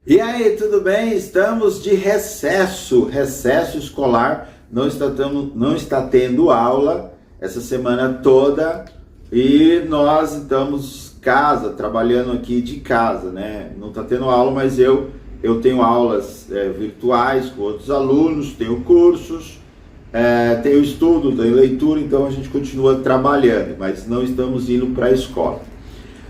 E aí, tudo bem? Estamos de recesso escolar, não está tendo aula essa semana toda e nós estamos trabalhando aqui de casa, né? Não está tendo aula, mas eu tenho aulas virtuais com outros alunos, tenho cursos, tenho estudo, tenho leitura, então a gente continua trabalhando, mas não estamos indo para a escola.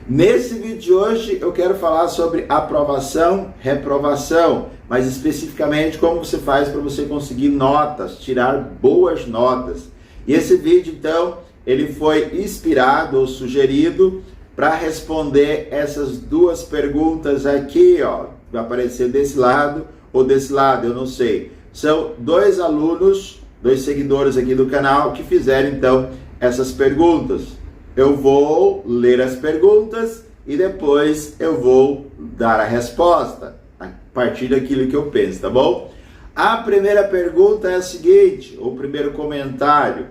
Nesse vídeo de hoje eu quero falar sobre aprovação, reprovação, mas especificamente como você faz para você conseguir notas, tirar boas notas. E esse vídeo então, ele foi inspirado ou sugerido para responder essas duas perguntas aqui, ó. Vai aparecer desse lado ou desse lado, eu não sei. São dois alunos, dois seguidores aqui do canal que fizeram então essas perguntas. Eu vou ler as perguntas e depois eu vou dar a resposta a partir daquilo que eu penso, tá bom? A primeira pergunta é a seguinte, o primeiro comentário.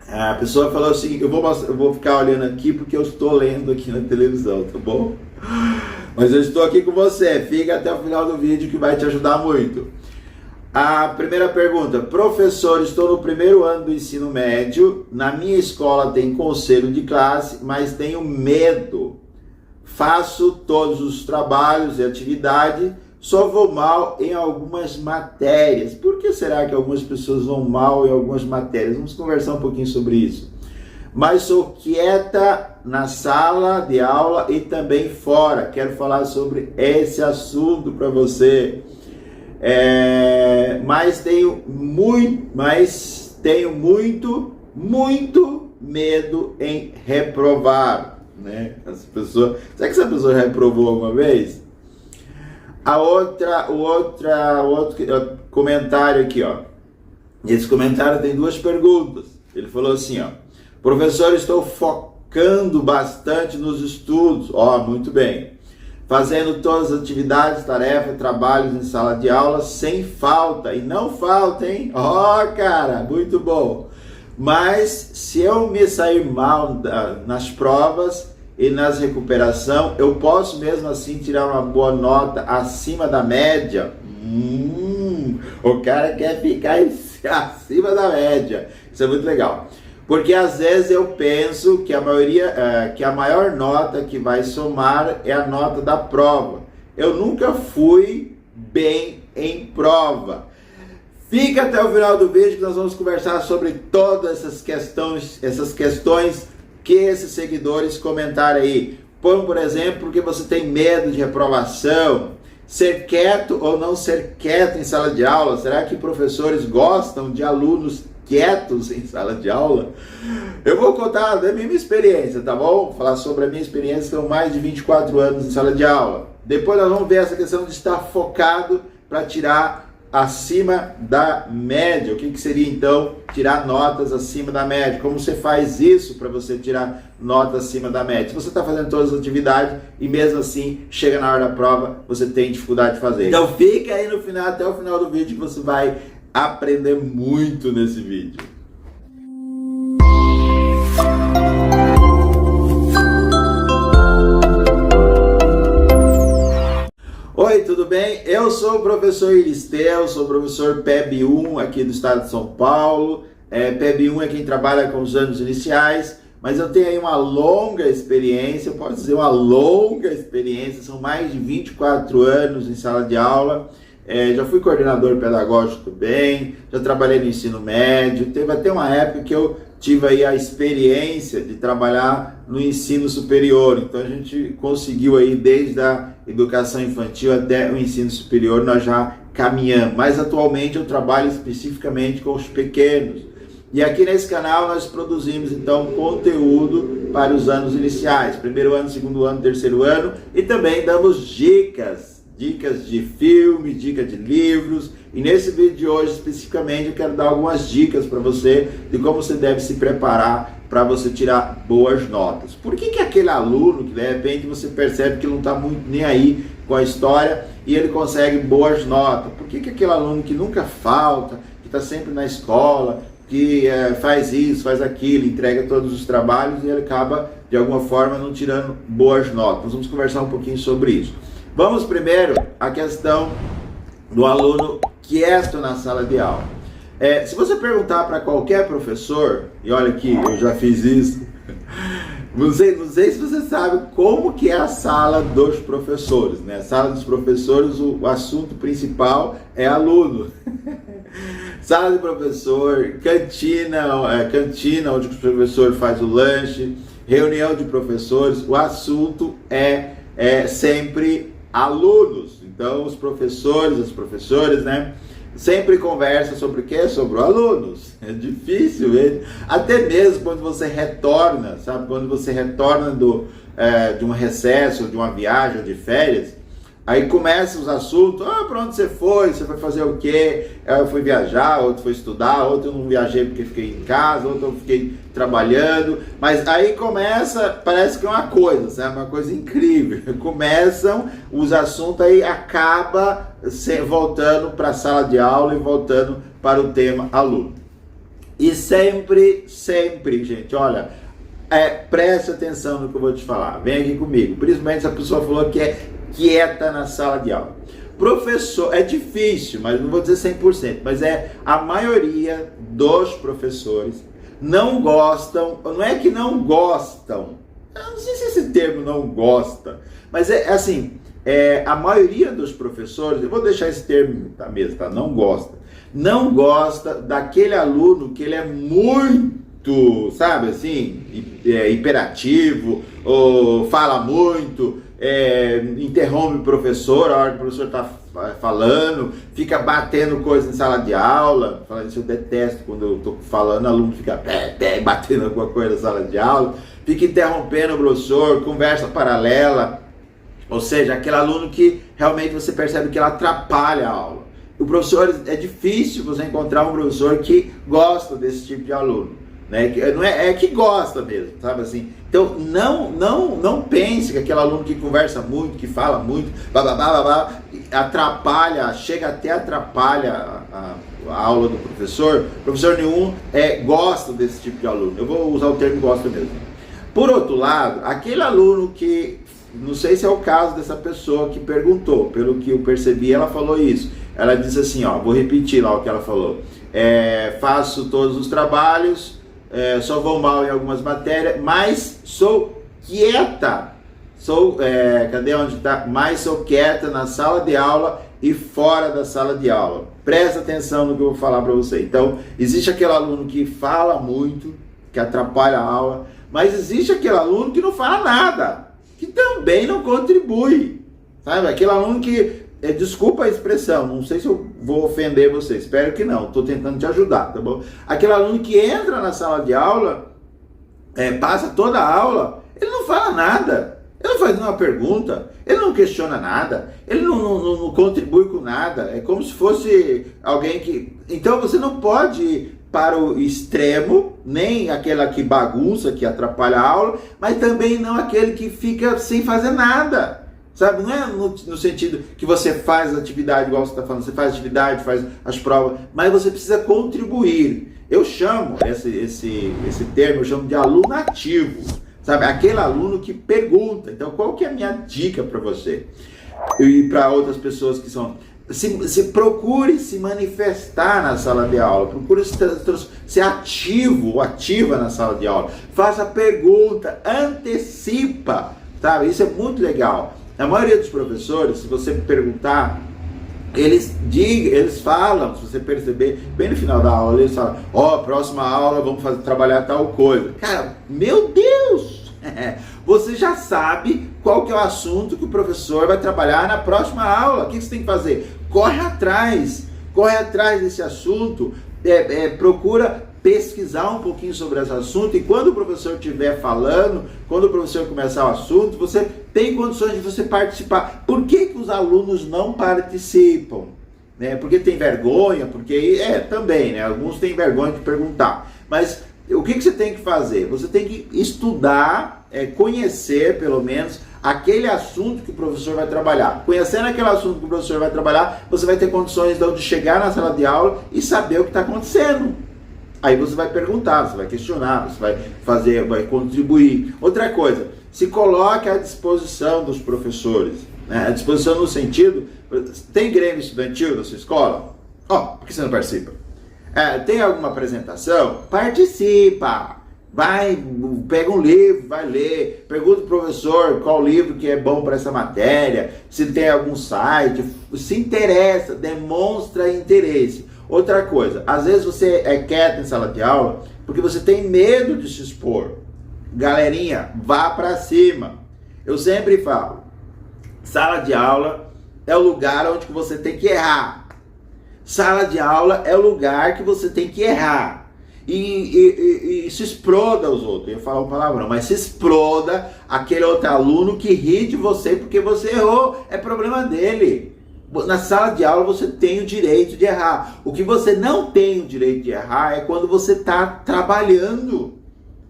A pessoa falou o seguinte, eu vou ficar olhando aqui porque eu estou lendo aqui na televisão, tá bom? Mas eu estou aqui com você, fica até o final do vídeo que vai te ajudar muito. A primeira pergunta, professor, estou no primeiro ano do ensino médio, na minha escola tem conselho de classe, mas tenho medo. Faço todos os trabalhos e atividade, só vou mal em algumas matérias. Por que será que algumas pessoas vão mal em algumas matérias? Vamos conversar um pouquinho sobre isso. Mas sou quieta na sala de aula e também fora. Quero falar sobre esse assunto para você. Mas tenho muito medo em reprovar, né? Será que essa pessoa reprovou alguma vez? O outro comentário aqui, ó. Esse comentário tem duas perguntas. Ele falou assim, ó: professor, estou focando bastante nos estudos. Ó, muito bem. Fazendo todas as atividades, tarefas, trabalhos em sala de aula sem falta. E não falta, hein? Ó, cara, muito bom. Mas se eu me sair mal nas provas e nas recuperação, eu posso mesmo assim tirar uma boa nota acima da média? O cara quer ficar acima da média. Isso é muito legal. Porque às vezes eu penso que a maior nota que vai somar é a nota da prova. Eu nunca fui bem em prova. Fica até o final do vídeo que nós vamos conversar sobre todas essas questões que esses seguidores comentaram aí. Por exemplo, porque você tem medo de reprovação, ser quieto ou não ser quieto em sala de aula. Será que professores gostam de alunos quietos em sala de aula? Eu vou contar da minha experiência, tá bom? Vou falar sobre a minha experiência, são mais de 24 anos em sala de aula. Depois nós vamos ver essa questão de estar focado para tirar acima da média. O que seria então tirar notas acima da média? Como você faz isso para você tirar notas acima da média? Se você está fazendo todas as atividades e mesmo assim chega na hora da prova, você tem dificuldade de fazer. Então fica aí no final, até o final do vídeo, que você vai aprender muito nesse vídeo. Oi, tudo bem? Eu sou o professor Iristeu, sou professor PEB 1 aqui do estado de São Paulo. PEB 1 é quem trabalha com os anos iniciais, mas eu tenho aí uma longa experiência, eu posso dizer uma longa experiência, são mais de 24 anos em sala de aula. Já fui coordenador pedagógico também, já trabalhei no ensino médio, teve até uma época que eu tive aí a experiência de trabalhar no ensino superior, então a gente conseguiu aí desde a educação infantil até o ensino superior, nós já caminhamos, mas atualmente eu trabalho especificamente com os pequenos. E aqui nesse canal nós produzimos então conteúdo para os anos iniciais, primeiro ano, segundo ano, terceiro ano, e também damos dicas de filmes, dicas de livros. E nesse vídeo de hoje especificamente eu quero dar algumas dicas para você de como você deve se preparar para você tirar boas notas. Por que aquele aluno que de repente você percebe que não está muito nem aí com a história e ele consegue boas notas? Por que aquele aluno que nunca falta, que está sempre na escola, que faz isso, faz aquilo, entrega todos os trabalhos e ele acaba de alguma forma não tirando boas notas? Nós vamos conversar um pouquinho sobre isso. Vamos primeiro à questão do aluno quieto na sala de aula. Se você perguntar para qualquer professor, e olha que eu já fiz isso, não sei se você sabe como que é a sala dos professores, né? A sala dos professores, o assunto principal é aluno. Sala de professor, cantina onde o professor faz o lanche, reunião de professores, o assunto é sempre alunos. Então os professores, as professoras, né, sempre conversam sobre o quê? Sobre alunos. É difícil, até mesmo quando você retorna, sabe? Quando você retorna de um recesso, de uma viagem, de férias, aí começam os assuntos, para onde você foi fazer o quê? Eu fui viajar, outro foi estudar, outro eu não viajei porque fiquei em casa, outro eu fiquei trabalhando, mas aí começa, parece que é uma coisa, sabe? Uma coisa incrível, começam os assuntos, aí acaba voltando para a sala de aula e voltando para o tema aluno. E sempre, gente, olha, preste atenção no que eu vou te falar, vem aqui comigo, principalmente se a pessoa falou que é quieta na sala de aula. Professor, é difícil, mas não vou dizer 100%, mas a maioria dos professores não gostam, não é que não gostam, eu não sei se esse termo não gosta, mas assim, a maioria dos professores, eu vou deixar esse termo tá mesmo, tá? Não gosta daquele aluno que ele é muito, sabe assim, hiperativo, ou fala muito, interrompe o professor, a hora que o professor está falando, fica batendo coisa em sala de aula. Falando isso, eu detesto quando eu estou falando, o aluno fica batendo alguma coisa na sala de aula, fica interrompendo o professor, conversa paralela, ou seja, aquele aluno que realmente você percebe que ele atrapalha a aula. O professor, é difícil você encontrar um professor que gosta desse tipo de aluno, né? Não é que gosta mesmo, sabe assim? Então não pense que aquele aluno que conversa muito, que fala muito, atrapalha, chega até atrapalha a aula do professor. Professor nenhum gosta desse tipo de aluno. Eu vou usar o termo gosta mesmo. Por outro lado, aquele aluno que, não sei se é o caso dessa pessoa que perguntou, pelo que eu percebi, ela falou isso. Ela disse assim, vou repetir lá o que ela falou. Faço todos os trabalhos, só vou mal em algumas matérias, mas sou quieta. Cadê onde está? Mas sou quieta na sala de aula e fora da sala de aula. Presta atenção no que eu vou falar para você. Então, existe aquele aluno que fala muito, que atrapalha a aula, mas existe aquele aluno que não fala nada, que também não contribui, sabe? Aquele aluno que, desculpa a expressão, não sei se eu vou ofender você, espero que não, estou tentando te ajudar, tá bom? Aquele aluno que entra na sala de aula, passa toda a aula, ele não fala nada, ele não faz nenhuma pergunta, ele não questiona nada, ele não contribui com nada, é como se fosse alguém que... Então você não pode ir para o extremo, nem aquela que bagunça, que atrapalha a aula, mas também não aquele que fica sem fazer nada, sabe? Não é no sentido que você faz a atividade, igual você está falando, você faz atividade, faz as provas, mas você precisa contribuir. Eu chamo esse termo, eu chamo de aluno ativo, sabe? Aquele aluno que pergunta. Então, qual que é a minha dica para você? E para outras pessoas que são... procure se manifestar na sala de aula, procure ser ativo ou ativa na sala de aula, faça pergunta, antecipa, sabe? Isso é muito legal. A maioria dos professores, se você perguntar, eles falam, se você perceber, bem no final da aula, eles falam, próxima aula vamos trabalhar tal coisa. Cara, meu Deus! Você já sabe qual que é o assunto que o professor vai trabalhar na próxima aula. O que você tem que fazer? Corre atrás desse assunto, procura pesquisar um pouquinho sobre esse assunto, e quando o professor estiver falando, quando o professor começar o assunto, você tem condições de você participar. Por que os alunos não participam? Porque tem vergonha, porque também, né? Alguns têm vergonha de perguntar. Mas o que você tem que fazer? Você tem que estudar, conhecer pelo menos aquele assunto que o professor vai trabalhar. Conhecendo aquele assunto que o professor vai trabalhar, você vai ter condições de chegar na sala de aula e saber o que está acontecendo. Aí você vai perguntar, você vai questionar, você vai contribuir. Outra coisa, se coloque à disposição dos professores. né? À disposição no sentido, tem grêmio estudantil na sua escola? Por que você não participa? Tem alguma apresentação? Participa! Vai, pega um livro, vai ler, pergunta pro professor qual livro que é bom para essa matéria, se tem algum site, se interessa, demonstra interesse. Outra coisa, às vezes você é quieto em sala de aula porque você tem medo de se expor. Galerinha, vá para cima. Eu sempre falo, sala de aula é o lugar onde você tem que errar. Sala de aula é o lugar que você tem que errar. E se exploda os outros, eu ia falar um palavrão, mas se exploda aquele outro aluno que ri de você porque você errou, é problema dele. Na sala de aula você tem o direito de errar. O que você não tem o direito de errar é quando você está trabalhando.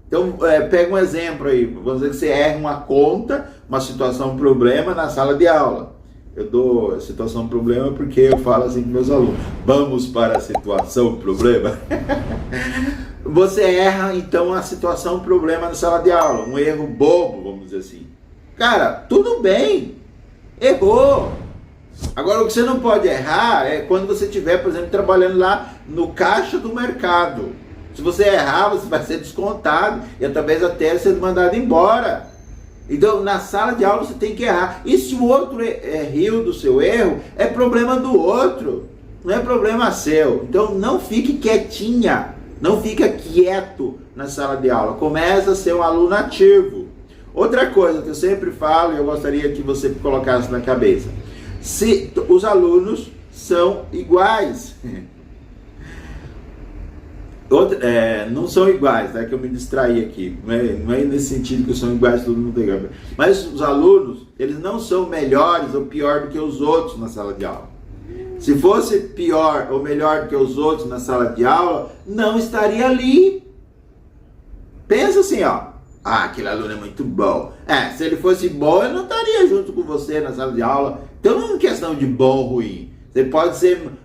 Então, pega um exemplo aí, vamos dizer que você erra uma conta, uma situação, um problema na sala de aula. Eu dou a situação problema porque eu falo assim com meus alunos, vamos para a situação problema. Você erra então a situação problema na sala de aula, um erro bobo, vamos dizer assim. Cara, tudo bem, errou. Agora o que você não pode errar é quando você estiver, por exemplo, trabalhando lá no caixa do mercado. Se você errar, você vai ser descontado e talvez até ser mandado embora. Então, na sala de aula você tem que errar. E se o outro riu do seu erro, é problema do outro, não é problema seu. Então, não fique quietinha, não fica quieto na sala de aula. Começa a ser um aluno ativo. Outra coisa que eu sempre falo, e eu gostaria que você colocasse na cabeça. Se os alunos são iguais... não são iguais, né? Que eu me distraí aqui, não é nesse sentido que são iguais, todo mundo tem, mas os alunos, eles não são melhores ou pior do que os outros na sala de aula. Se fosse pior ou melhor do que os outros na sala de aula, não estaria ali. Pensa assim, aquele aluno é muito bom. Se ele fosse bom, ele não estaria junto com você na sala de aula. Então não é questão de bom ou ruim. Você pode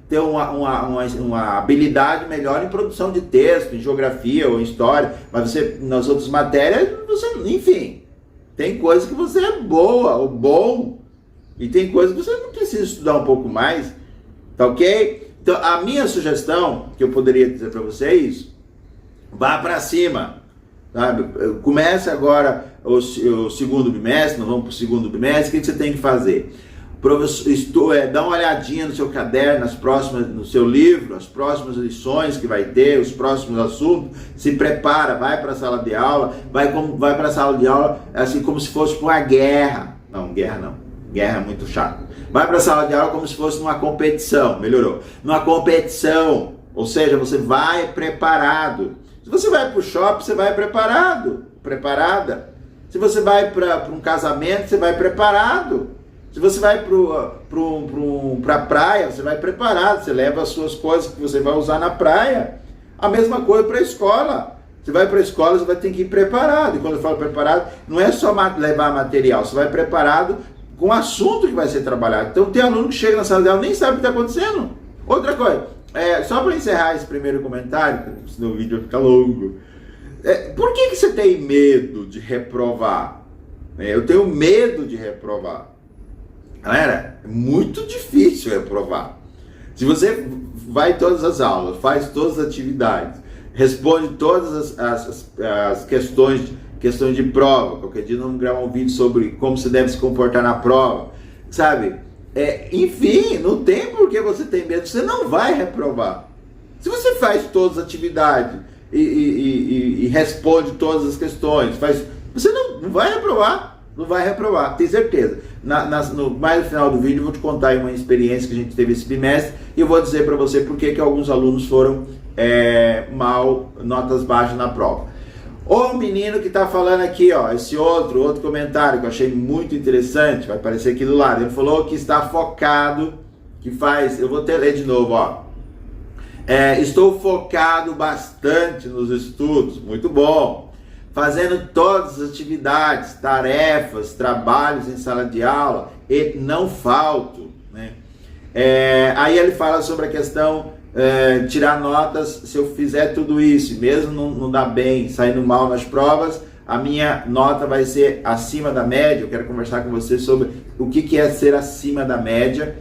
ter uma habilidade melhor em produção de texto, em geografia ou em história, mas você, nas outras matérias, enfim, tem coisa que você é boa ou bom, e tem coisa que você não precisa estudar um pouco mais, tá ok? Então, a minha sugestão, que eu poderia dizer para vocês, vá para cima, sabe? Comece agora o segundo bimestre, nós vamos para o segundo bimestre, o que você tem que fazer? Dá uma olhadinha no seu caderno, no seu livro, as próximas lições que vai ter, os próximos assuntos, se prepara, vai para a sala de aula, vai para a sala de aula assim como se fosse para uma guerra. Não, guerra é muito chato. Vai para a sala de aula como se fosse numa competição, melhorou. Numa competição, ou seja, você vai preparado. Se você vai para o shopping, você vai preparada. Se você vai para um casamento, você vai preparado. Se você vai para a praia, você vai preparado, você leva as suas coisas que você vai usar na praia. A mesma coisa para a escola. Você vai para a escola, você vai ter que ir preparado. E quando eu falo preparado, não é só levar material, você vai preparado com o assunto que vai ser trabalhado. Então tem aluno que chega na sala de aula e nem sabe o que está acontecendo. Outra coisa, só para encerrar esse primeiro comentário, senão o vídeo vai ficar longo. Por que você tem medo de reprovar? Eu tenho medo de reprovar. Galera, é muito difícil reprovar. Se você vai em todas as aulas, faz todas as atividades, responde todas as questões de prova, qualquer dia vamos gravar um vídeo sobre como você deve se comportar na prova, sabe? Enfim, não tem por que você ter medo, você não vai reprovar. Se você faz todas as atividades e responde todas as questões, você não vai reprovar. Não vai reprovar, tenho certeza. Mais no final do vídeo eu vou te contar aí uma experiência que a gente teve esse bimestre e eu vou dizer para você por que alguns alunos foram notas baixas na prova. O menino que está falando aqui, esse outro comentário que eu achei muito interessante, vai aparecer aqui do lado. Ele falou que está focado, eu vou ler de novo, estou focado bastante nos estudos, muito bom. Fazendo todas as atividades, tarefas, trabalhos em sala de aula e não falto, né? Aí ele fala sobre a questão tirar notas. Se eu fizer tudo isso, mesmo não dar bem, saindo mal nas provas, a minha nota vai ser acima da média. Eu quero conversar com você sobre o que é ser acima da média.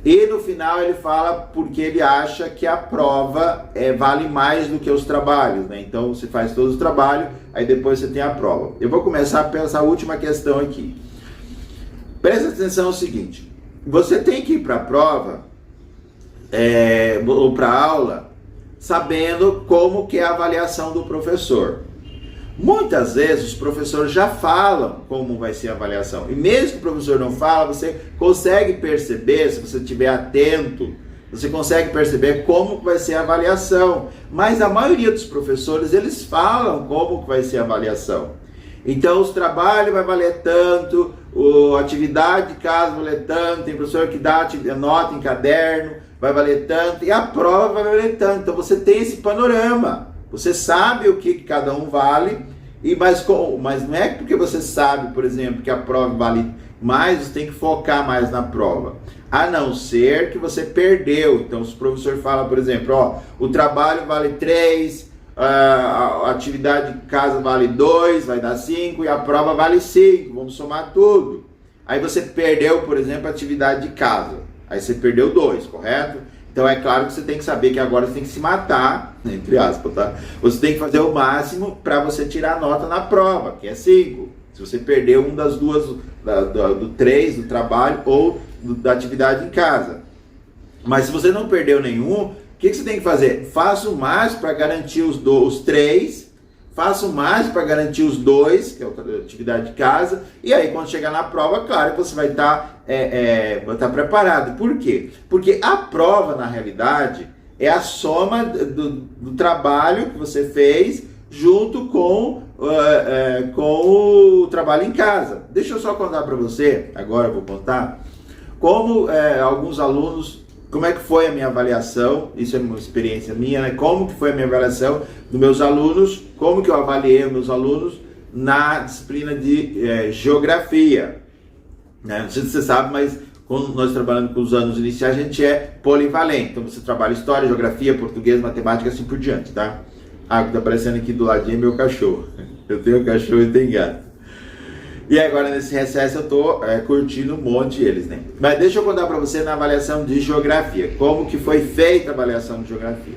E no final ele fala porque ele acha que a prova vale mais do que os trabalhos, né? Então você faz todo o trabalho, aí depois você tem a prova. Eu vou começar pela última questão aqui. Presta atenção no seguinte, você tem que ir para a prova, ou para a aula, sabendo como que é a avaliação do professor. Muitas vezes os professores já falam como vai ser a avaliação. E mesmo que o professor não fala, você consegue perceber, se você estiver atento, você consegue perceber como vai ser a avaliação. Mas a maioria dos professores, eles falam como vai ser a avaliação. Então, os trabalhos vai valer tanto, a atividade de casa vai valer tanto, tem professor que dá nota em caderno, vai valer tanto, e a prova vai valer tanto. Então, você tem esse panorama. Você sabe o que cada um vale, mas não é porque você sabe, por exemplo, que a prova vale mais, você tem que focar mais na prova. A não ser que você perdeu. Então, se o professor fala, por exemplo, o trabalho vale 3, a atividade de casa vale 2, vai dar 5, e a prova vale 5, vamos somar tudo. Aí você perdeu, por exemplo, a atividade de casa. Aí você perdeu 2, correto? Então é claro que você tem que saber que agora você tem que se matar, entre aspas, tá? Você tem que fazer o máximo para você tirar a nota na prova, que é 5. Se você perdeu um das duas, do 3, do trabalho ou da atividade em casa. Mas se você não perdeu nenhum, o que você tem que fazer? Faça o máximo para garantir os 3, faça o máximo para garantir os 2, que é a atividade de casa, e aí quando chegar na prova, claro que você vai estar preparado. Por quê? Porque a prova, na realidade, é a soma do trabalho que você fez junto com o trabalho em casa. Deixa eu só contar para você, agora eu vou contar, como alguns alunos, como é que foi a minha avaliação, isso é uma experiência minha, né? Como que foi a minha avaliação dos meus alunos, como que eu avaliei os meus alunos na disciplina de geografia. Né? Não sei se você sabe, mas quando nós trabalhamos com os anos iniciais, a gente é polivalente. Então você trabalha história, geografia, português, matemática, assim por diante, tá? Ah, o que tá aparecendo aqui do ladinho é meu cachorro. Eu tenho cachorro e tenho gato. E agora nesse recesso eu tô curtindo um monte eles, né? Mas deixa eu contar para você na avaliação de geografia, como que foi feita a avaliação de geografia.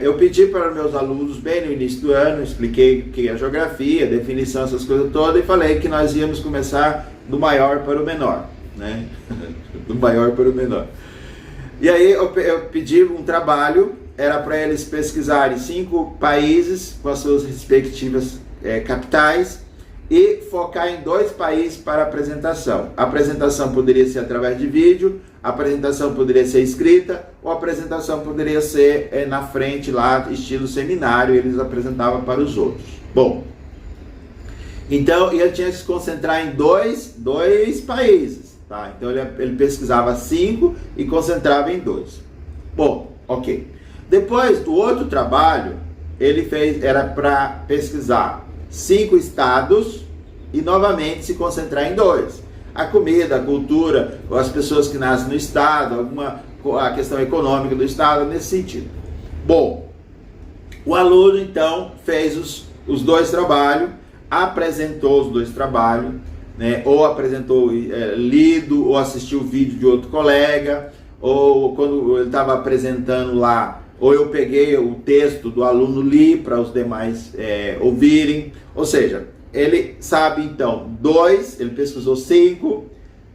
Eu pedi para meus alunos, bem no início do ano, expliquei o que é geografia, definição, essas coisas todas, e falei que nós íamos começar do maior para o menor, né? Do maior para o menor. E aí eu pedi um trabalho, era para eles pesquisarem 5 países com as suas respectivas capitais, e focar em 2 países para a apresentação. A apresentação poderia ser através de vídeo, a apresentação poderia ser escrita, ou a apresentação poderia ser na frente lá, estilo seminário, e eles apresentavam para os outros. Bom, então ele tinha que se concentrar em dois países, tá? Então ele pesquisava 5 e concentrava em 2. Bom, ok. Depois, o outro trabalho, ele fez, era para pesquisar 5 estados e novamente se concentrar em 2. A comida, a cultura, as pessoas que nascem no estado, a questão econômica do estado, nesse sentido. Bom, o aluno então fez os 2 trabalhos, apresentou os 2 trabalhos, né? Ou apresentou lido, ou assistiu o vídeo de outro colega, ou quando ele estava apresentando lá, ou eu peguei o texto do aluno, li para os demais ouvirem. Ou seja, ele sabe então 2, ele pesquisou 5,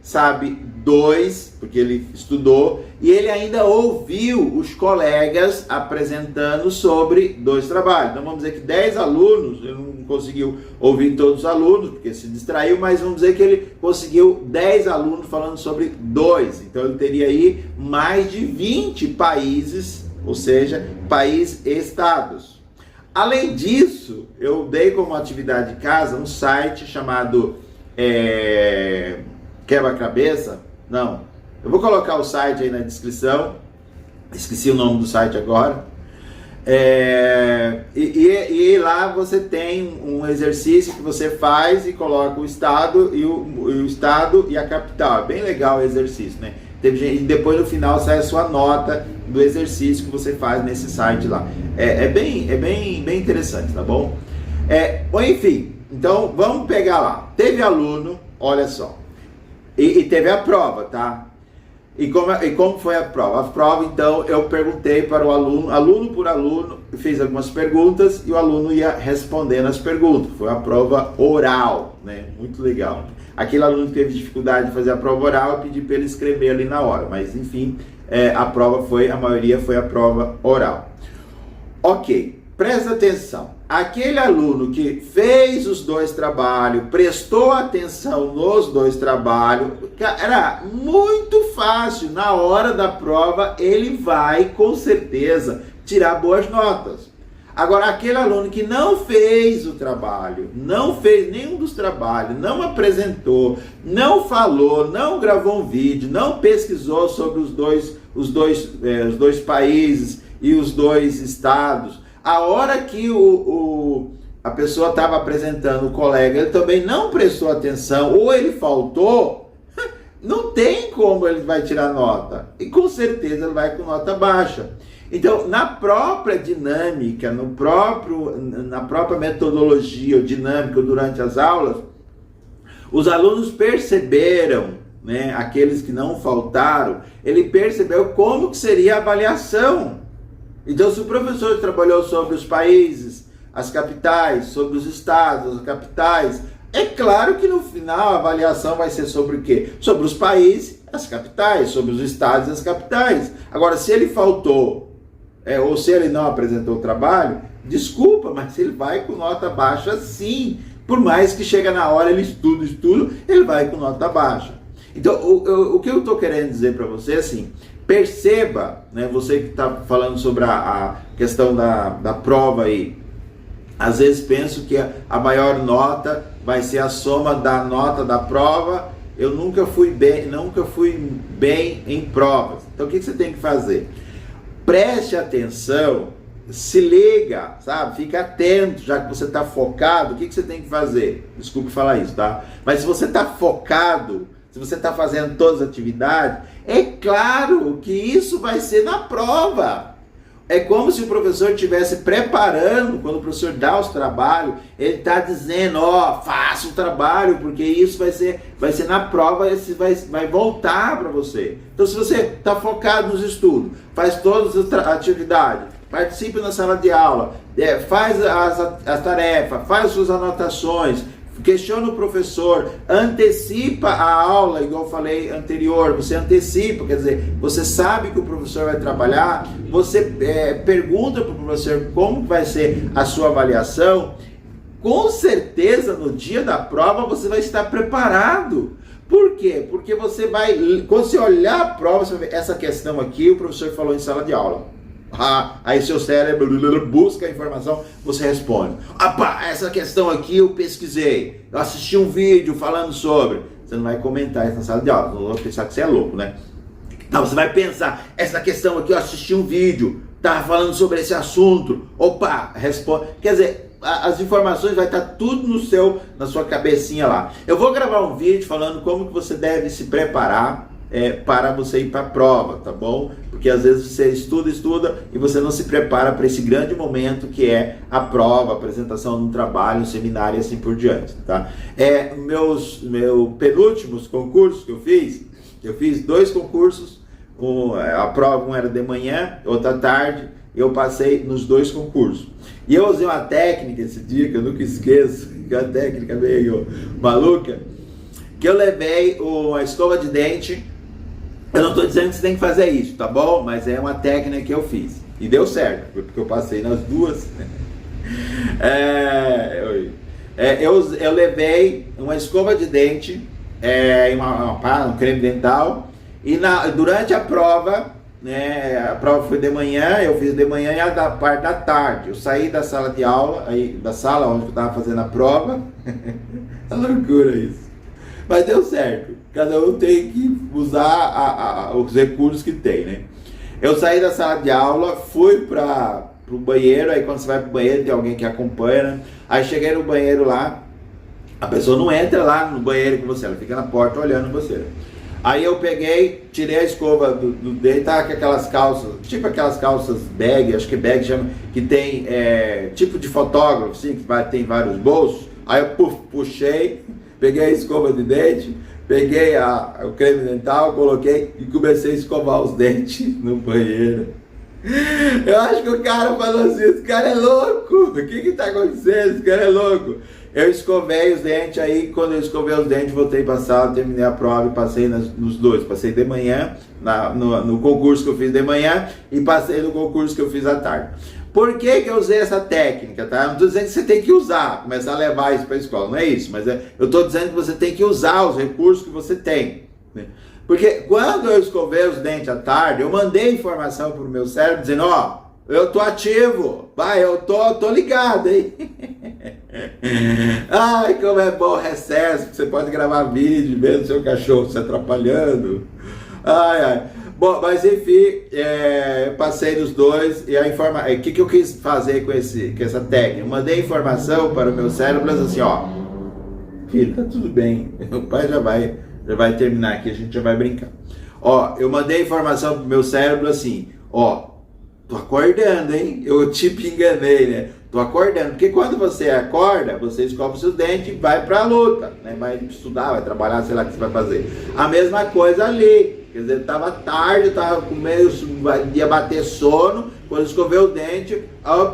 sabe 2, porque ele estudou, e ele ainda ouviu os colegas apresentando sobre 2 trabalhos. Então vamos dizer que 10 alunos, ele não conseguiu ouvir todos os alunos, porque se distraiu, mas vamos dizer que ele conseguiu 10 alunos falando sobre 2. Então ele teria aí mais de 20 países, ou seja, países e estados. Além disso, eu dei como atividade de casa um site chamado Quebra-Cabeça. Não, eu vou colocar o site aí na descrição, esqueci o nome do site agora. E lá você tem um exercício que você faz e coloca o estado o estado e a capital. É bem legal o exercício, né? E depois no final sai a sua nota do exercício que você faz nesse site lá. É bem interessante, tá bom? Enfim, então vamos pegar lá. Teve aluno, olha só, E teve a prova, tá? E como foi a prova? A prova, então, eu perguntei para o aluno por aluno, fiz algumas perguntas e o aluno ia respondendo as perguntas. Foi a prova oral, né? Muito legal. Aquele aluno que teve dificuldade de fazer a prova oral, eu pedi para ele escrever ali na hora, mas enfim, a maioria foi a prova oral. Ok, presta atenção. Aquele aluno que fez os dois trabalhos, prestou atenção nos dois trabalhos, era muito fácil. Na hora da prova, ele vai, com certeza, tirar boas notas. Agora, aquele aluno que não fez o trabalho, não fez nenhum dos trabalhos, não apresentou, não falou, não gravou um vídeo, não pesquisou sobre os dois países e os dois estados, a hora que a pessoa estava apresentando o colega, ele também não prestou atenção, ou ele faltou, não tem como ele vai tirar nota. E com certeza ele vai com nota baixa. Então, na própria dinâmica, na própria metodologia ou dinâmica durante as aulas, os alunos perceberam, né, aqueles que não faltaram, ele percebeu como que seria a avaliação. Então, se o professor trabalhou sobre os países, as capitais, sobre os estados, as capitais, é claro que no final a avaliação vai ser sobre o quê? Sobre os países, as capitais, sobre os estados e as capitais. Agora, se ele faltou, ou se ele não apresentou o trabalho, desculpa, mas ele vai com nota baixa sim. Por mais que chega na hora, ele estuda, ele vai com nota baixa. Então, o que eu estou querendo dizer para você é assim, perceba, né, você que está falando sobre a questão da prova aí, às vezes penso que a maior nota vai ser a soma da nota da prova. Eu nunca fui bem em provas. Então o que você tem que fazer? Preste atenção, se liga, sabe? Fica atento, já que você está focado, o que você tem que fazer? Desculpe falar isso, tá? Mas se você está focado, se você está fazendo todas as atividades, é claro que isso vai ser na prova. É como se o professor estivesse preparando, quando o professor dá os trabalhos, ele está dizendo, faça o trabalho, porque isso vai ser na prova, isso vai voltar para você. Então, se você está focado nos estudos, faz todas as atividades, participe na sala de aula, faz as tarefas, faz as suas anotações, questiona o professor, antecipa a aula, igual eu falei anterior, você antecipa, quer dizer, você sabe que o professor vai trabalhar, você pergunta para o professor como vai ser a sua avaliação, com certeza no dia da prova você vai estar preparado. Por quê? Porque você vai, quando você olhar a prova, você vai ver, essa questão aqui o professor falou em sala de aula. Aí seu cérebro busca a informação, você responde. Essa questão aqui eu pesquisei, eu assisti um vídeo falando sobre. Você não vai comentar isso na sala de aula, não vou pensar que você é louco, né? Não, você vai pensar, essa questão aqui eu assisti um vídeo, tava falando sobre esse assunto. Responde. Quer dizer, as informações vai estar tudo na sua cabecinha lá. Eu vou gravar um vídeo falando como que você deve se preparar para você ir para a prova, tá bom? Porque às vezes você estuda e você não se prepara para esse grande momento que é a prova, a apresentação de um trabalho, um seminário e assim por diante, tá? Meus penúltimos concursos que eu fiz 2 concursos, a prova um era de manhã, outra tarde, eu passei nos 2 concursos. E eu usei uma técnica esse dia, que eu nunca esqueço, que é uma técnica meio maluca, que eu levei uma escova de dente. Eu não estou dizendo que você tem que fazer isso, tá bom? Mas é uma técnica que eu fiz. E deu certo, porque eu passei nas 2. Eu levei uma escova de dente, um creme dental. E durante a prova, né, a prova foi de manhã, eu fiz de manhã e a parte da tarde. Eu saí da sala de aula, da sala onde eu estava fazendo a prova. É loucura isso. Mas deu certo. Cada um tem que usar os recursos que tem, né? Eu saí da sala de aula, fui para o banheiro. Aí quando você vai para o banheiro tem alguém que acompanha, né? Aí cheguei no banheiro lá, a pessoa não entra lá no banheiro com você, ela fica na porta olhando você. Aí eu peguei, tirei a escova do dente, tá com aquelas calças, tipo aquelas calças bag, acho que bag chama, que tem tipo de fotógrafo, assim, que tem vários bolsos. Aí eu puxei, peguei a escova de dente, peguei o creme dental, coloquei e comecei a escovar os dentes no banheiro. Eu acho que o cara falou assim, esse cara é louco, o que tá acontecendo, esse cara é louco. Eu escovei os dentes, aí quando eu escovei os dentes, voltei para a sala, terminei a prova e passei nos dois. Passei de manhã, no concurso que eu fiz de manhã, e passei no concurso que eu fiz à tarde. Por que eu usei essa técnica, tá? Não estou dizendo que você tem que usar, começar a levar isso para a escola, não é isso, mas eu estou dizendo que você tem que usar os recursos que você tem. Porque quando eu escovei os dentes à tarde, eu mandei informação para o meu cérebro dizendo, ó, eu tô ativo, vai, eu tô ligado, hein? Ai, como é bom o recesso, que você pode gravar vídeo, vendo seu cachorro se atrapalhando. Ai, ai. Bom, mas enfim, passei nos dois e o que eu quis fazer com essa técnica? Eu mandei informação para o meu cérebro assim, ó, filho, tá tudo bem, o pai já vai terminar aqui, a gente já vai brincar. Ó, eu mandei informação pro meu cérebro assim, ó, tô acordando, hein? Eu tipo enganei, né? Tô acordando, porque quando você acorda, você escova os seus dentes e vai pra luta, né? Vai estudar, vai trabalhar, sei lá o que você vai fazer. A mesma coisa ali, quer dizer, tava tarde, tava com meio, ia bater sono, quando escovei o dente,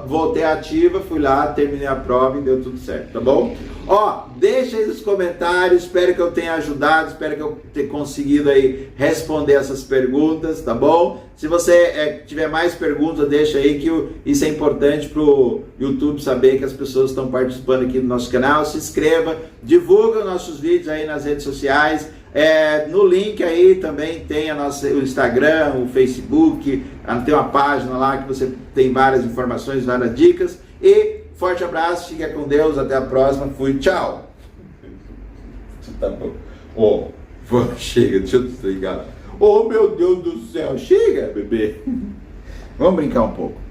voltei ativa, fui lá, terminei a prova e deu tudo certo, tá bom? Ó, deixa aí nos comentários, espero que eu tenha ajudado, espero que eu tenha conseguido aí responder essas perguntas, tá bom? Se você tiver mais perguntas, deixa aí que isso é importante pro YouTube saber que as pessoas estão participando aqui do nosso canal. Se inscreva, divulga nossos vídeos aí nas redes sociais. No link aí também tem o Instagram, o Facebook, tem uma página lá que você tem várias informações, várias dicas. E forte abraço, fica com Deus, até a próxima, fui, tchau. Tá bom. Chega, deixa eu desligar. Oh meu Deus do céu, chega, bebê. Vamos brincar um pouco.